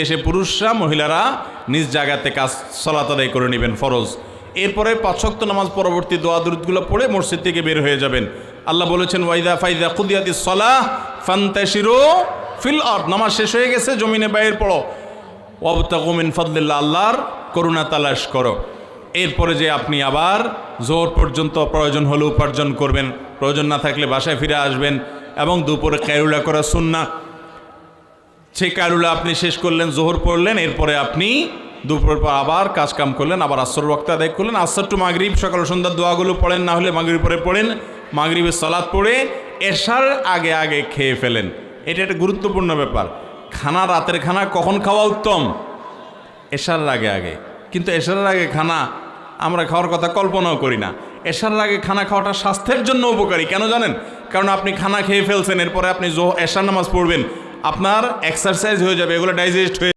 এসে পুরুষরা মহিলারা নিজ জায়গাতে কাজ সালাত আদায় করে নেবেন ফরজ। এরপরে 5 ওয়াক্ত নামাজ পরবর্তী দোয়া দুরূদগুলো পড়ে মসজিদ থেকে বের হয়ে যাবেন। আল্লাহ বলেছেন ওয়াইদা ফাইদা কুদিয়াতিস সালাহ ফান্তাশিরু ফিল আরদ, নামাজ শেষ হয়ে গেছে জমিনে বাইর পড়ো, ওয়াবতাগু মিন ফাদলিল্লাহ, আল্লাহর করুণা তালাশ করো। এরপরে যে আপনি আবার জোহর পর্যন্ত প্রয়োজন হলে উপার্জন করবেন, প্রয়োজন না থাকলে বাসায় ফিরে আসবেন, এবং দুপুরে কায়লুলা করা সুন্নাহ, সেই কায়লুলা আপনি শেষ করলেন, জোহর পড়লেন, এরপরে আপনি দুপুরের পর আবার কাজ কাম করলেন, আবার আসর ওয়াক্ত আদায় করলেন। আসর টু মাগরিব সকাল সন্ধ্যার দোয়াগুলো পড়েন, না হলে মাগরিব পরে পড়েন, মাগরিবের সালাত পড়ে এশার আগে আগে খেয়ে ফেলেন। এটা একটা গুরুত্বপূর্ণ ব্যাপার। খানা, রাতের খানা কখন খাওয়া উত্তম? এশার আগে আগে। কিন্তু এশার আগে খানা আমরা খাওয়ার কথা কল্পনাও করি না। এশার আগে খানা খাওয়াটা স্বাস্থ্যের জন্য উপকারী। কেন জানেন? কারণ আপনি খানা খেয়ে ফেলছেন, এরপরে আপনি এশার নামাজ পড়বেন, আপনার এক্সারসাইজ হয়ে যাবে, এগুলো ডাইজেস্ট হয়ে